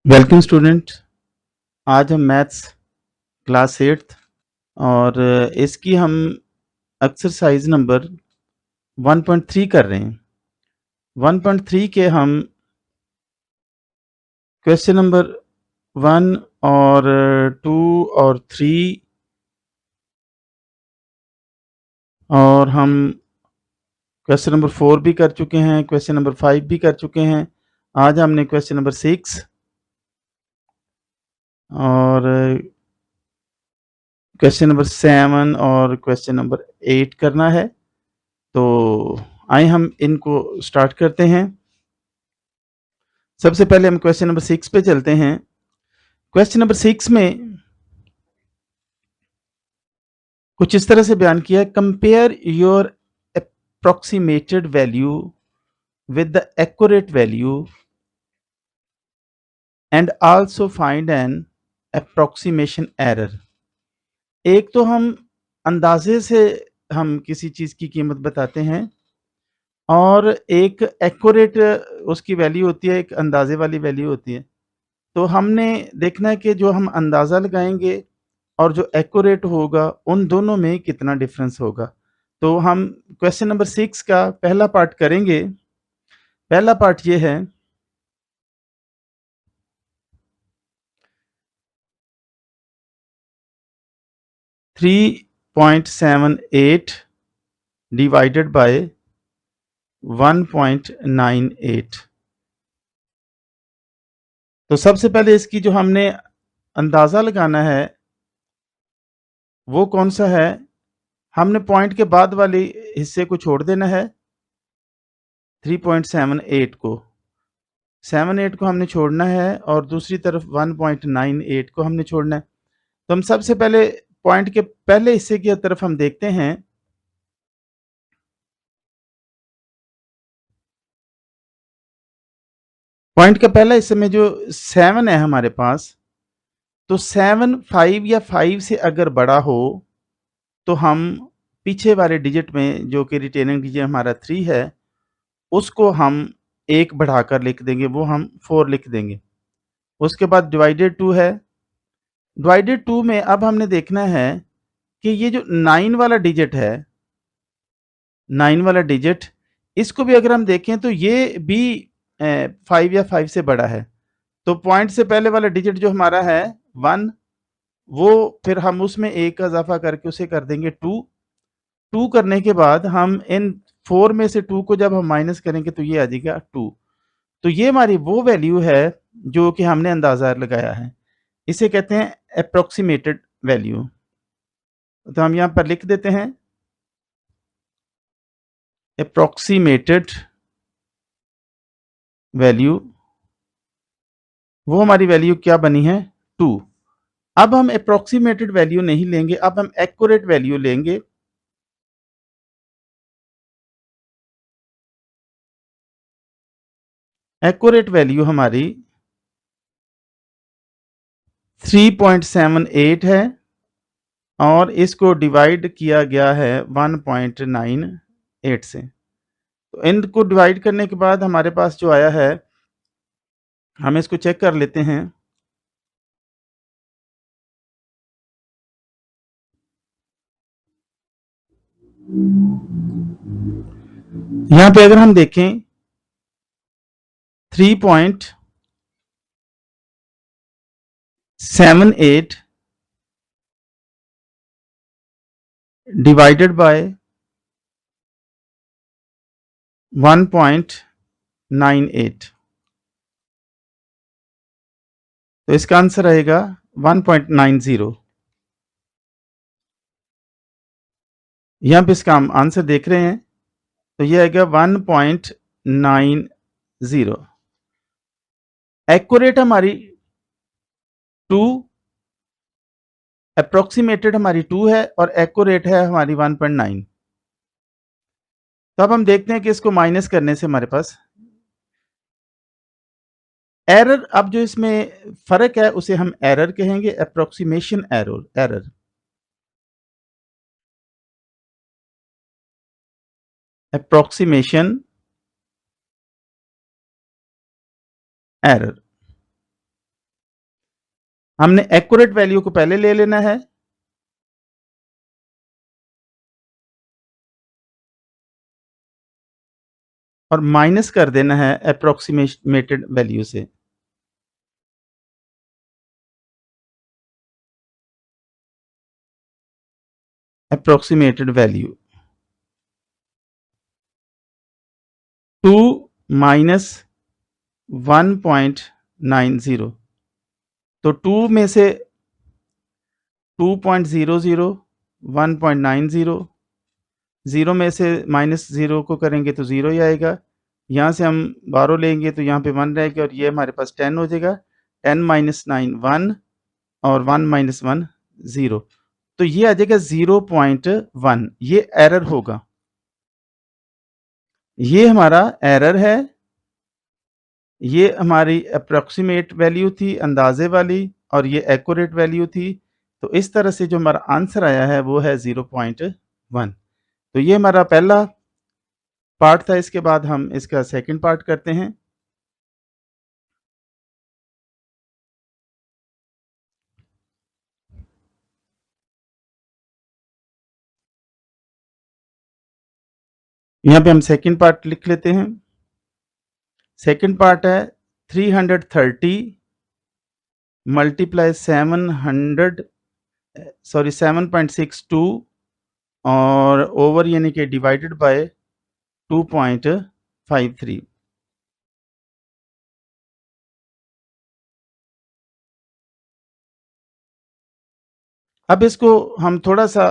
Welcome student. आज हम maths class 8th और इसकी हम एक्सरसाइज नंबर 1.3 कर रहे हैं। 1.3 के हम क्वेश्चन नंबर 1 और 2 और 3 और हम क्वेश्चन नंबर 4 भी कर चुके हैं, क्वेश्चन नंबर 5 भी कर चुके हैं। आज हमने क्वेश्चन नंबर 6 और क्वेश्चन नंबर 7 और क्वेश्चन नंबर 8 करना है। तो आइए हम इनको स्टार्ट करते हैं। सबसे पहले हम क्वेश्चन नंबर 6 पे चलते हैं। क्वेश्चन नंबर 6 में कुछ इस तरह से बयान किया है, compare your approximated value with the accurate value and also find an approximation error. एक तो हम अंदाजे से हम किसी चीज़ की कीमत बताते हैं और एक एक्यूरेट उसकी वैल्यू होती है, एक अंदाजे वाली वैल्यू होती है। तो हमने देखना है कि जो हम अंदाज़ा लगाएंगे और जो एक्यूरेट होगा उन दोनों में कितना डिफरेंस होगा। तो हम क्वेश्चन नंबर 6 का पहला पार्ट करेंगे। पहला पार्ट ये है, 3.78 डिवाइडेड बाय 1.98। तो सबसे पहले इसकी जो हमने अंदाज़ा लगाना है वो कौन सा है, हमने पॉइंट के बाद वाले हिस्से को छोड़ देना है। 3.78 को 78 को हमने छोड़ना है और दूसरी तरफ 1.98 को हमने छोड़ना है। तो हम सबसे पहले पॉइंट के पहले हिस्से की तरफ हम देखते हैं। पॉइंट के पहले हिस्से में जो 7 है हमारे पास, तो 7 5 या 5 से अगर बड़ा हो तो हम पीछे वाले डिजिट में जो कि रिटेनिंग डिजिट हमारा 3 है उसको हम 1 बढ़ाकर लिख देंगे, वो हम 4 लिख देंगे। उसके बाद डिवाइडेड 2 है। डिवाइडेड 2 में अब हमने देखना है कि ये जो 9 वाला डिजिट है, 9 वाला डिजिट, इसको भी अगर हम देखें तो ये भी 5 या 5 से बड़ा है। तो पॉइंट से पहले वाला डिजिट जो हमारा है 1, वो फिर हम उसमें 1 का इज़ाफ़ा करके उसे कर देंगे 2। 2 करने के बाद हम इन 4 में से 2 को जब हम माइनस करेंगे तो ये आ जाएगा 2। तो ये हमारी वो वैल्यू है जो कि हमने अंदाज़ा लगाया है। इसे कहते हैं एप्रोक्सीमेटेड वैल्यू। तो हम यहाँ पर लिख देते हैं एप्रोक्सीमेटेड वैल्यू, वो हमारी वैल्यू क्या बनी है 2। अब हम एप्रोक्सीमेटेड वैल्यू नहीं लेंगे, अब हम एक्यूरेट वैल्यू लेंगे। एक्यूरेट वैल्यू हमारी 3.78 है और इसको डिवाइड किया गया है 1.98 से। तो इनको डिवाइड करने के बाद हमारे पास जो आया है, हम इसको चेक कर लेते हैं। यहाँ पे अगर हम देखें 3.78 डिवाइडेड बाय 1.98, तो इसका आंसर आएगा 1.90। यहाँ पे इसका हम आंसर देख रहे हैं, तो ये आएगा 1.90। एक्यूरेट हमारी 2, अप्रोक्सीमेटेड हमारी 2 है और एक्यूरेट है हमारी 1.9। तो अब हम देखते हैं कि इसको माइनस करने से हमारे पास एरर, अब जो इसमें फ़र्क है उसे हम एरर कहेंगे, approximation error error. Approximation error. हमने एक्यूरेट वैल्यू को पहले ले लेना है और माइनस कर देना है अप्रोक्सीमेटेड वैल्यू से। अप्रोक्सीमेटेड वैल्यू 2 माइनस 1.90, तो 2 में से 2.00, 1.90, 0 में से माइनस 0 को करेंगे तो 0 ही आएगा। यहाँ से हम 12 लेंगे तो यहाँ पे 1 रहेगा और ये हमारे पास 10 हो जाएगा। 10 माइनस 9 1 और 1 माइनस 1 0, तो ये आ जाएगा 0.1। ये एरर होगा, ये हमारा एरर है। ये हमारी अप्रॉक्सीमेट वैल्यू थी, अंदाजे वाली, और ये एक्यूरेट वैल्यू थी। तो इस तरह से जो हमारा आंसर आया है वो है 0.1। तो ये हमारा पहला पार्ट था। इसके बाद हम इसका सेकंड पार्ट करते हैं। यहाँ पे हम सेकंड पार्ट लिख लेते हैं। सेकंड पार्ट है 330 मल्टीप्लाई 7.62 और ओवर यानी कि डिवाइडेड बाय 2.53। अब इसको हम थोड़ा सा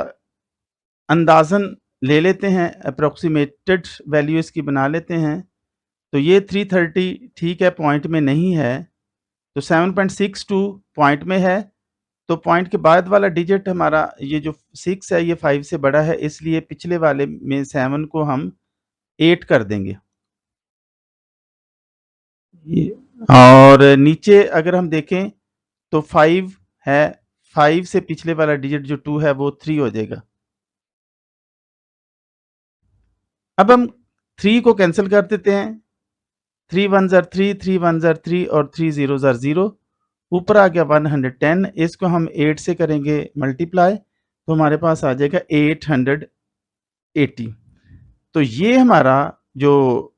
अंदाजन ले लेते हैं, अप्रोक्सीमेटेड वैल्यू इसकी बना लेते हैं। तो ये 330 ठीक है, पॉइंट में नहीं है, तो 7.62 पॉइंट में है। तो पॉइंट के बाद वाला डिजिट हमारा ये जो 6 है ये 5 से बड़ा है, इसलिए पिछले वाले में 7 को हम 8 कर देंगे। और नीचे अगर हम देखें तो 5 है, 5 से पिछले वाला डिजिट जो 2 है वो 3 हो जाएगा। अब हम 3 को कैंसिल कर देते हैं। 3 1 आर 3, 3 1 आर 3 और 3 0 आर 0। ऊपर आ गया 110। इसको हम 8 से करेंगे मल्टीप्लाई, तो हमारे पास आ जाएगा 880। तो ये हमारा जो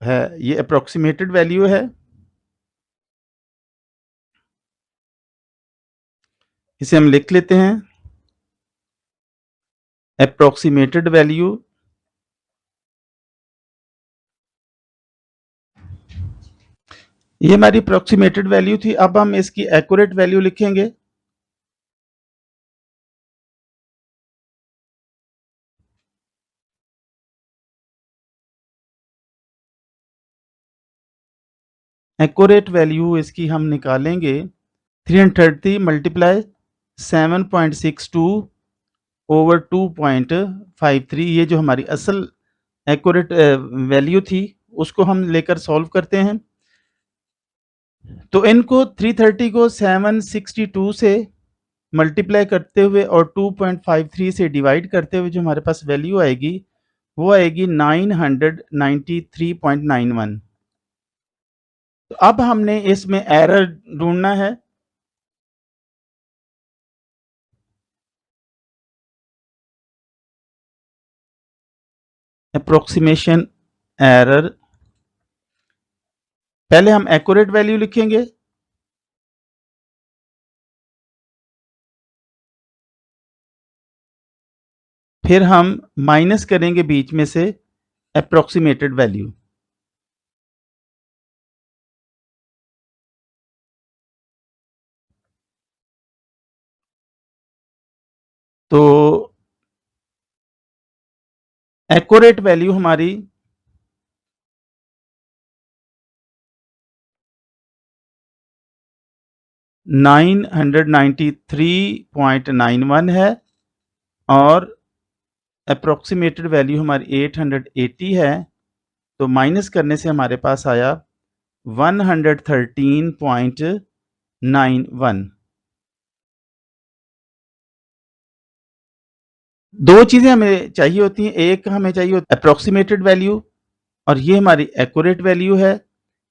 है ये अप्रोक्सीमेटेड वैल्यू है। इसे हम लिख लेते हैं, अप्रोक्सीमेटेड वैल्यू ये हमारी अप्रोक्सीमेटेड वैल्यू थी। अब हम इसकी एक्यूरेट वैल्यू लिखेंगे। एक्यूरेट वैल्यू इसकी हम निकालेंगे 330 मल्टीप्लाई 7.62 ओवर 2.53। ये जो हमारी असल एक्यूरेट वैल्यू थी उसको हम लेकर सॉल्व करते हैं। तो इनको 330 को 762 से मल्टीप्लाई करते हुए और 2.53 से डिवाइड करते हुए जो हमारे पास वैल्यू आएगी वो आएगी 993.91। तो अब हमने इसमें एरर ढूंढना है। अप्रोक्सीमेशन एरर, पहले हम एक्यूरेट वैल्यू लिखेंगे, फिर हम माइनस करेंगे बीच में से अप्रोक्सीमेटेड वैल्यू। तो एक्यूरेट वैल्यू हमारी 993.91 है और अप्रोक्सीमेटेड वैल्यू हमारी 880 है। तो माइनस करने से हमारे पास आया 113.91। दो चीज़ें हमें चाहिए होती हैं, एक हमें चाहिए होती है अप्रोक्सीमेटेड वैल्यू और ये हमारी एक्यूरेट वैल्यू है।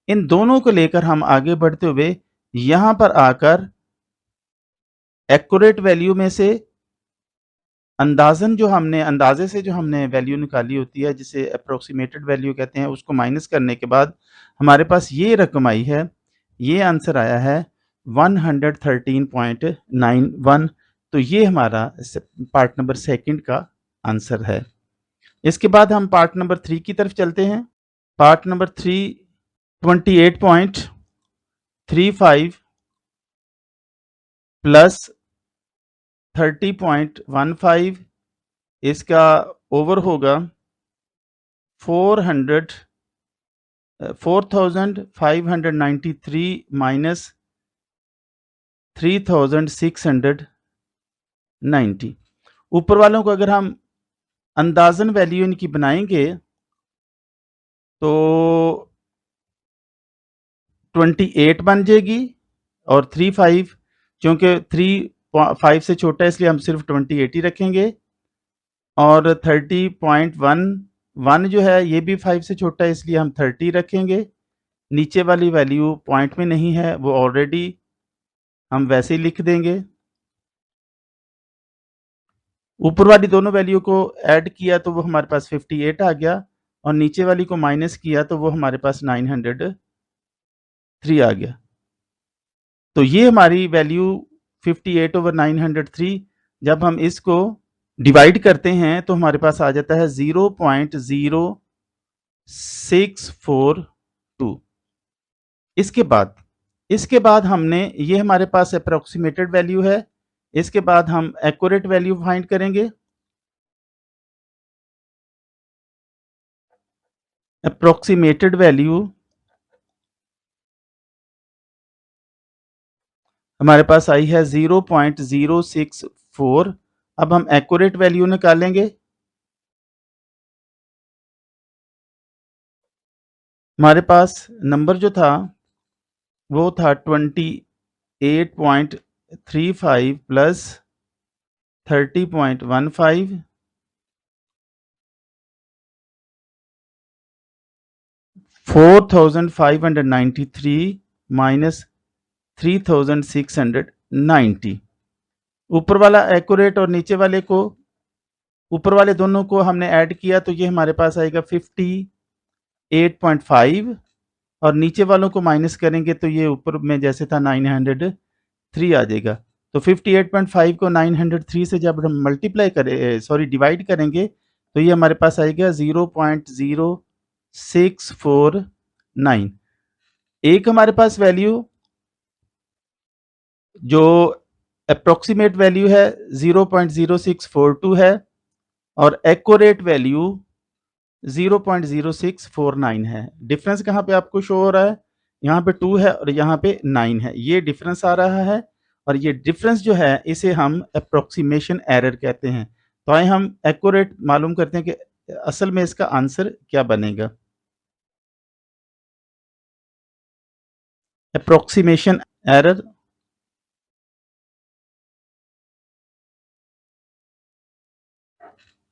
इन दोनों को लेकर हम आगे बढ़ते हुए यहाँ पर आकर एक्यूरेट वैल्यू में से अंदाजे से जो हमने वैल्यू निकाली होती है, जिसे अप्रोक्सीमेटेड वैल्यू कहते हैं, उसको माइनस करने के बाद हमारे पास ये रकम आई है, ये आंसर आया है 113.91। तो ये हमारा पार्ट नंबर सेकंड का आंसर है। इसके बाद हम पार्ट नंबर 3 की तरफ चलते हैं। पार्ट नंबर 3 28.35 प्लस 30.15, इसका ओवर होगा 4593 माइनस 3690। ऊपर वालों को अगर हम अंदाजन वैल्यू इनकी बनाएंगे तो 28 बन जाएगी, और 35 क्योंकि 5 से छोटा है इसलिए हम सिर्फ 28 ही रखेंगे, और 30.11 जो है ये भी 5 से छोटा है इसलिए हम 30 रखेंगे। नीचे वाली वैल्यू पॉइंट में नहीं है, वो ऑलरेडी हम वैसे ही लिख देंगे। ऊपर वाली दोनों वैल्यू को ऐड किया तो वो हमारे पास 58 आ गया, और नीचे वाली को माइनस किया तो वो हमारे पास 903 आ गया। तो ये हमारी वैल्यू 58/903। जब हम इसको डिवाइड करते हैं तो हमारे पास आ जाता है 0.0642। इसके बाद हमने, ये हमारे पास अप्रोक्सीमेटेड वैल्यू है, इसके बाद हम एक्यूरेट वैल्यू फाइंड करेंगे। अप्रोक्सीमेटेड वैल्यू हमारे पास आई है 0.064। अब हम एक्यूरेट वैल्यू निकालेंगे। हमारे पास नंबर जो था वो था 28.35 प्लस 30.15, 4593 माइनस 3690। ऊपर वाला एक्यूरेट और नीचे वाले को, ऊपर वाले दोनों को हमने ऐड किया तो ये हमारे पास आएगा 58.5, और नीचे वालों को माइनस करेंगे तो ये ऊपर में जैसे था 903 आ जाएगा। तो 58.5 को 903 से जब हम डिवाइड करेंगे तो ये हमारे पास आएगा 0.0649। एक हमारे पास वैल्यू जो अप्रोक्सीमेट वैल्यू है 0.0642 है, और एक्यूरेट वैल्यू 0.0649 है। डिफरेंस कहाँ पे आपको शो हो रहा है? यहाँ पे 2 है और यहाँ पे 9 है, ये डिफरेंस आ रहा है, और ये डिफरेंस जो है इसे हम अप्रोक्सीमेशन एरर कहते हैं। तो आइए हम एक्यूरेट मालूम करते हैं कि असल में इसका आंसर क्या बनेगा। अप्रोक्सीमेशन एरर,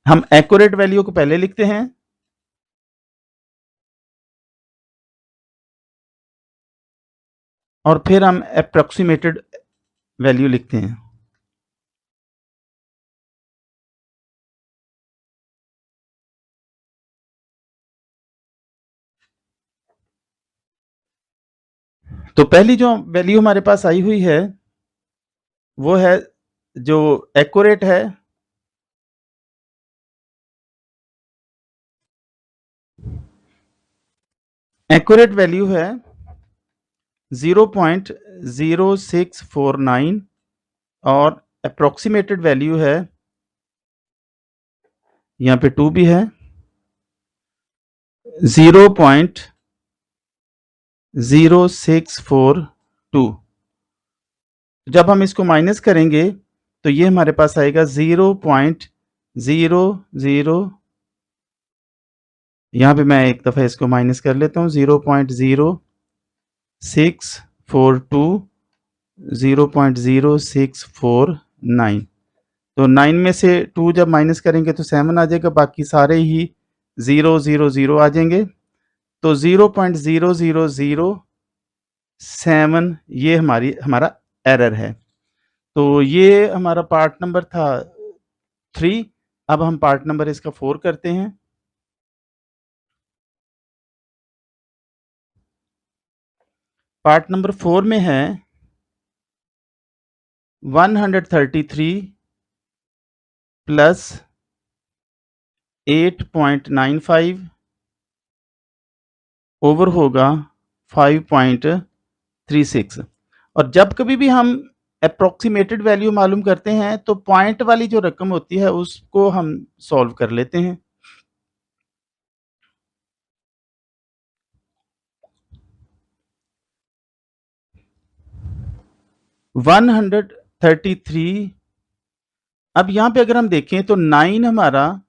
हम एक्यूरेट वैल्यू को पहले लिखते हैं, और फिर हम अप्रोक्सीमेटेड वैल्यू लिखते हैं। तो पहली जो वैल्यू हमारे पास आई हुई है वो है, जो एक्यूरेट है, एक्यूरेट वैल्यू है 0.0649, और अप्रोक्सीमेटेड वैल्यू है, यहाँ पे 2 भी है, 0.0642। जब हम इसको माइनस करेंगे तो ये हमारे पास आएगा 0.00, यहाँ पे मैं एक दफ़ा इसको माइनस कर लेता हूँ, 0.0642, 0.0649। तो 9 में से 2 जब माइनस करेंगे तो 7 आ जाएगा, बाकी सारे ही 000 आ जाएंगे। तो 0.0007 ये हमारा एरर है। तो ये हमारा पार्ट नंबर था 3। अब हम पार्ट नंबर इसका 4 करते हैं। पार्ट नंबर 4 में है 133 प्लस 8.95 ओवर होगा 5.36। और जब कभी भी हम अप्रॉक्सीमेटेड वैल्यू मालूम करते हैं तो पॉइंट वाली जो रकम होती है उसको हम सॉल्व कर लेते हैं। वन 133। अब यहाँ पे अगर हम देखें तो 9 हमारा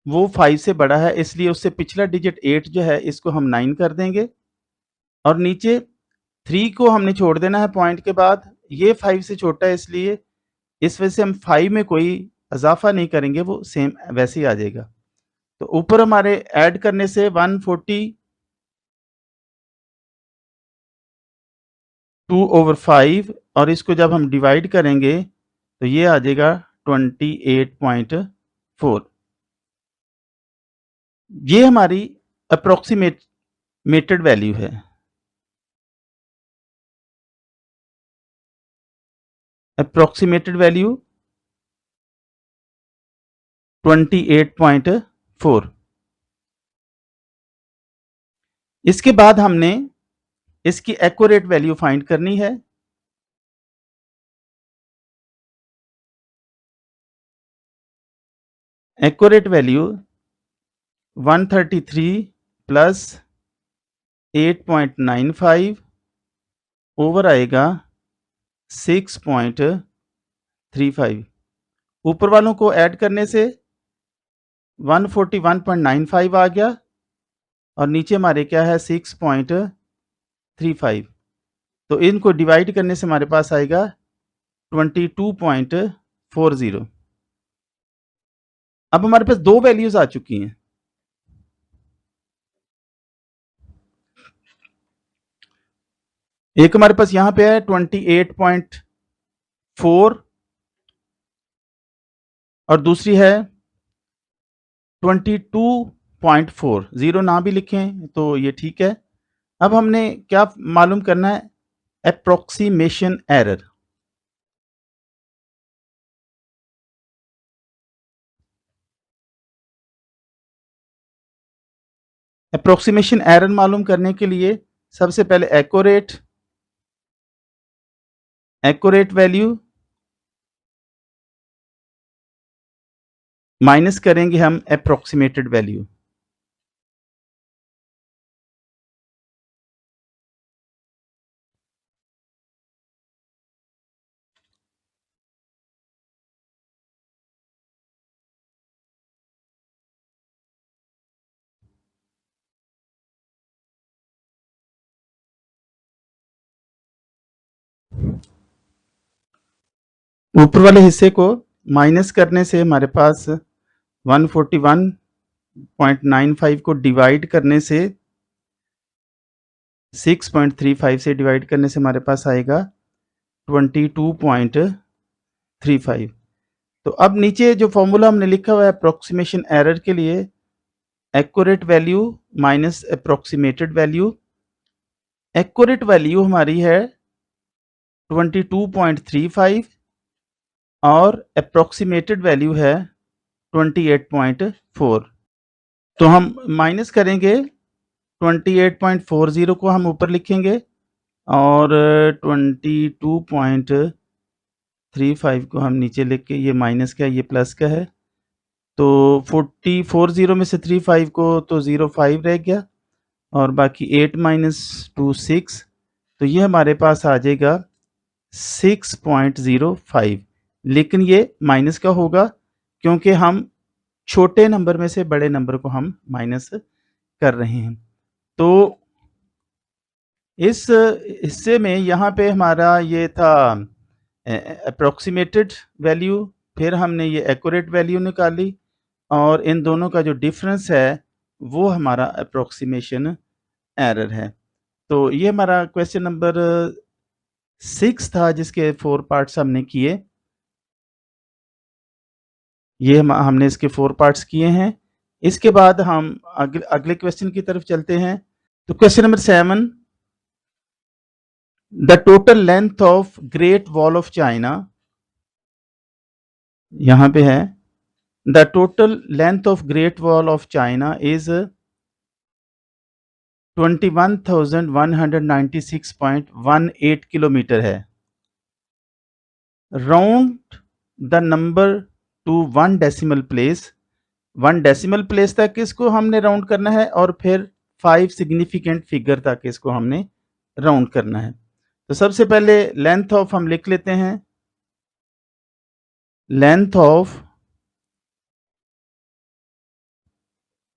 वो 5 से बड़ा है, इसलिए उससे पिछला डिजिट 8 जो है इसको हम 9 कर देंगे और नीचे 3 को हमने छोड़ देना है पॉइंट के बाद। ये 5 से छोटा है, इसलिए इस वजह से हम 5 में कोई इजाफा नहीं करेंगे, वो सेम वैसे ही आ जाएगा। तो ऊपर हमारे ऐड करने से 142/5 और इसको जब हम डिवाइड करेंगे तो ये आ जाएगा 28.4। ये हमारी अप्रोक्सीमेटेड वैल्यू है। Approximated value 28.4। इसके बाद हमने इसकी एक्यूरेट वैल्यू फाइंड करनी है। एक्यूरेट वैल्यू 133 प्लस 8.95 ओवर आएगा 6.35। ऊपर वालों को ऐड करने से 141.95 आ गया और नीचे हमारे क्या है 6.35। तो इनको डिवाइड करने से हमारे पास आएगा 22.40। अब हमारे पास दो वैल्यूज आ चुकी हैं। एक हमारे पास यहां पे है 28.4 और दूसरी है 22.4। जीरो ना भी लिखें तो ये ठीक है। अब हमने क्या मालूम करना है? Approximation error. अप्रोक्सीमेशन एरर मालूम करने के लिए सबसे पहले एक्यूरेट वैल्यू माइनस करेंगे हम अप्रोक्सीमेटेड वैल्यू। ऊपर वाले हिस्से को माइनस करने से हमारे पास 141.95 को डिवाइड करने से 6.35 से डिवाइड करने से हमारे पास आएगा 22.35। तो अब नीचे जो फॉर्मूला हमने लिखा हुआ है अप्रोक्सीमेशन एरर के लिए, accurate value minus approximated value. Accurate value हमारी है 22.35 और अप्रोक्सीमेटेड वैल्यू है 28.4। तो हम माइनस करेंगे 28.40 को हम ऊपर लिखेंगे और 22.35 को हम नीचे लिख के, ये माइनस का ये प्लस का है, तो 40 में से 35 को तो 05 रह गया और बाकी 8 माइनस 2 6। तो ये हमारे पास आ जाएगा 6.05। लेकिन ये माइनस का होगा क्योंकि हम छोटे नंबर में से बड़े नंबर को हम माइनस कर रहे हैं। तो इस हिस्से में यहाँ पे हमारा ये था अप्रोक्सीमेटेड वैल्यू, फिर हमने ये एक्यूरेट वैल्यू निकाली और इन दोनों का जो डिफरेंस है वो हमारा अप्रोक्सीमेशन एरर है। तो ये हमारा क्वेश्चन नंबर 6 था जिसके 4 पार्ट्स हमने किए। ये हमने इसके 4 पार्ट्स किए हैं। इसके बाद हम अगले क्वेश्चन की तरफ चलते हैं। तो question number 7, the total length of Great Wall of China, यहां पे है the total length of Great Wall of China is 21,196.18 kilometre है। Round the number to 1 decimal place. 1 decimal place तक इसको हमने राउंड करना है और फिर 5 सिग्निफिकेंट फिगर तक इसको हमने राउंड करना है। तो सबसे पहले लेंथ ऑफ हम लिख लेते हैं। Length of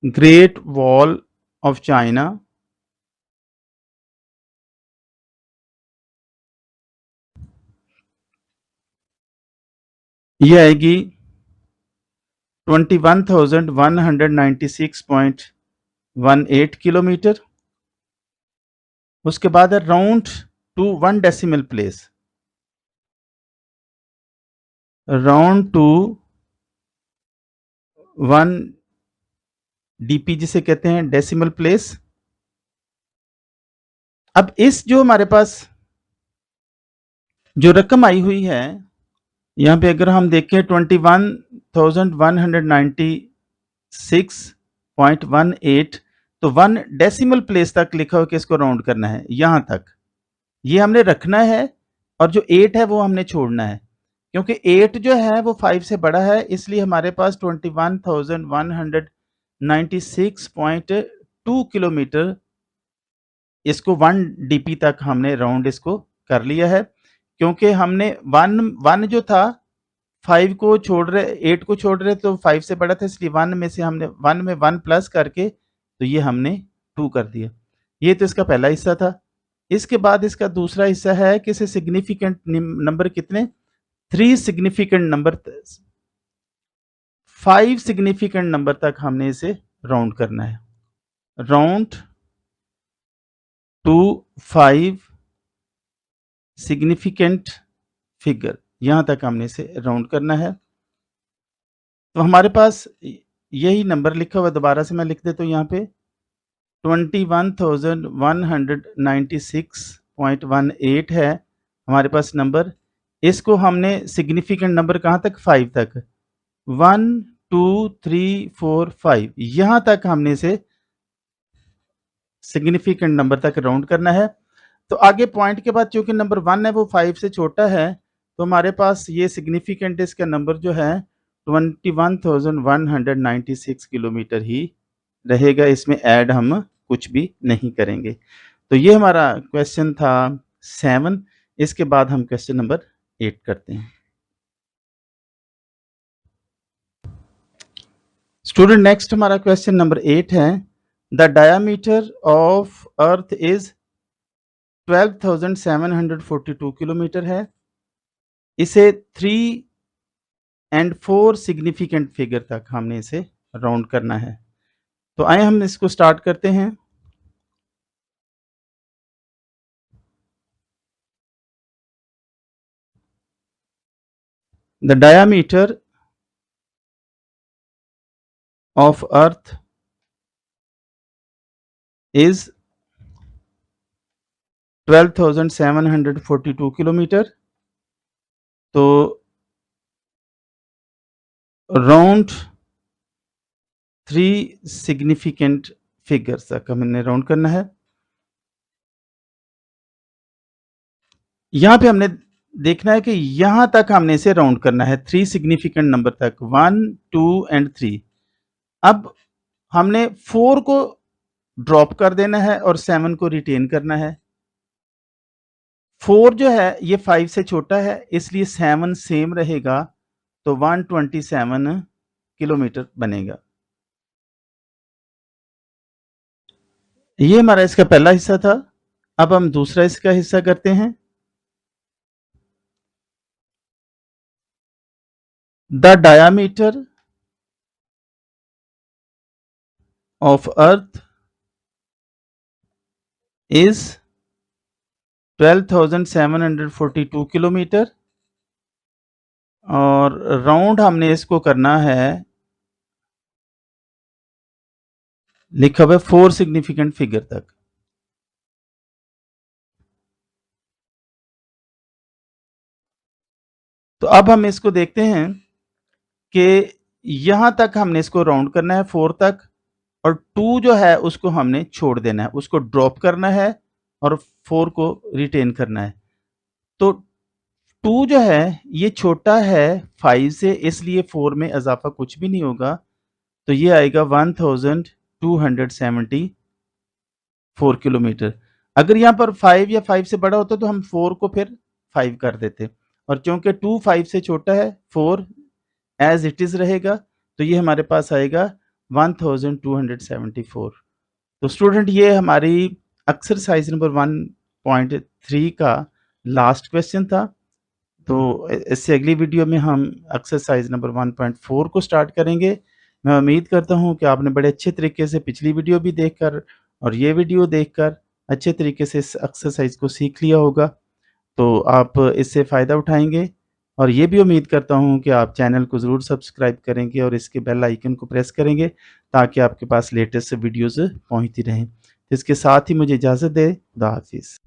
Great Wall of China ये आएगी 21,196.18 किलोमीटर। उसके बाद है round to 1 decimal place. Round to 1 DP जिसे कहते हैं डेसिमल प्लेस। अब इस जो हमारे पास जो रकम आई हुई है यहाँ पे अगर हम देखें 21,196.18, तो 1 डेसिमल प्लेस तक लिखा हुआ कि इसको राउंड करना है यहां तक, ये हमने रखना है और जो 8 है वो हमने छोड़ना है क्योंकि 8 जो है वो 5 से बड़ा है, इसलिए हमारे पास 21,196.2 किलोमीटर इसको 1 डीपी तक हमने राउंड इसको कर लिया है। क्योंकि हमने 1 जो था 5 को छोड़ रहे 8 को छोड़ रहे तो 5 से बड़ा था, इसलिए 1 में से हमने 1 में 1 प्लस करके तो ये हमने 2 कर दिया। ये तो इसका पहला हिस्सा था। इसके बाद इसका दूसरा हिस्सा है कि इसे सिग्निफिकेंट नंबर कितने 3 सिग्निफिकेंट नंबर 5 सिग्निफिकेंट नंबर तक हमने इसे राउंड करना है। राउंड टू 5 सिग्निफिकेंट फिगर, यहां तक हमने इसे राउंड करना है। तो हमारे पास यही नंबर लिखा हुआ, दोबारा से मैं लिख देता हूँ यहाँ पे 21,196.18 है हमारे पास नंबर। इसको हमने सिग्निफिकेंट नंबर कहाँ तक 5 तक 1 2 3 4 5 यहाँ तक हमने इसे सिग्निफिकेंट नंबर तक राउंड करना है। तो आगे पॉइंट के बाद चूंकि नंबर 1 है वो 5 से छोटा है तो हमारे पास ये सिग्निफिकेंट इसका नंबर जो है 21,196 किलोमीटर ही रहेगा, इसमें ऐड हम कुछ भी नहीं करेंगे। तो ये हमारा क्वेश्चन था 7। इसके बाद हम क्वेश्चन नंबर 8 करते हैं। स्टूडेंट नेक्स्ट हमारा क्वेश्चन नंबर 8 है the diameter of earth is 12,742 kilometre है। इसे 3 एंड 4 सिग्निफिकेंट फिगर तक हमने इसे राउंड करना है। तो आए हम इसको स्टार्ट करते हैं। The diameter of earth is 12,742 kilometre. तो राउंड 3 सिग्निफिकेंट फिगर्स तक हमने राउंड करना है। यहां पे हमने देखना है कि यहां तक हमने इसे राउंड करना है 3 सिग्निफिकेंट नंबर तक 1 2 एंड 3। अब हमने 4 को ड्रॉप कर देना है और 7 को रिटेन करना है। 4 जो है ये 5 से छोटा है इसलिए 7 सेम रहेगा, तो 127 किलोमीटर बनेगा। ये हमारा इसका पहला हिस्सा था। अब हम दूसरा इसका हिस्सा करते हैं। The diameter of earth is 12,742 kilometre और राउंड हमने इसको करना है, लिखा हुआ है 4 सिग्निफिकेंट फिगर तक। तो अब हम इसको देखते हैं कि यहाँ तक हमने इसको राउंड करना है 4 तक और 2 जो है उसको हमने छोड़ देना है, उसको ड्रॉप करना है और 4 को रिटेन करना है। तो 2 जो है ये छोटा है 5 से, इसलिए 4 में इज़ाफ़ा कुछ भी नहीं होगा। तो ये आएगा 1274 किलोमीटर। अगर यहाँ पर 5 या 5 से बड़ा होता तो हम 4 को फिर 5 कर देते और क्योंकि 2 5 से छोटा है 4 एज़ इट इज़ रहेगा, तो ये हमारे पास आएगा 1274। तो स्टूडेंट ये हमारी एक्सरसाइज नंबर 1.3 का लास्ट क्वेश्चन था। तो इससे अगली वीडियो में हम एक्सरसाइज नंबर 1.4 को स्टार्ट करेंगे। मैं उम्मीद करता हूँ कि आपने बड़े अच्छे तरीके से पिछली वीडियो भी देखकर और ये वीडियो देखकर अच्छे तरीके से इस एक्सरसाइज को सीख लिया होगा। तो आप इससे फ़ायदा उठाएँगे और ये भी उम्मीद करता हूँ कि आप चैनल को ज़रूर सब्सक्राइब करेंगे और इसके बेल आइकन को प्रेस करेंगे ताकि आपके पास लेटेस्ट वीडियोज़ पहुँचती रहें। इसके साथ ही मुझे इजाज़त दें। खुदा हाफ़िज़।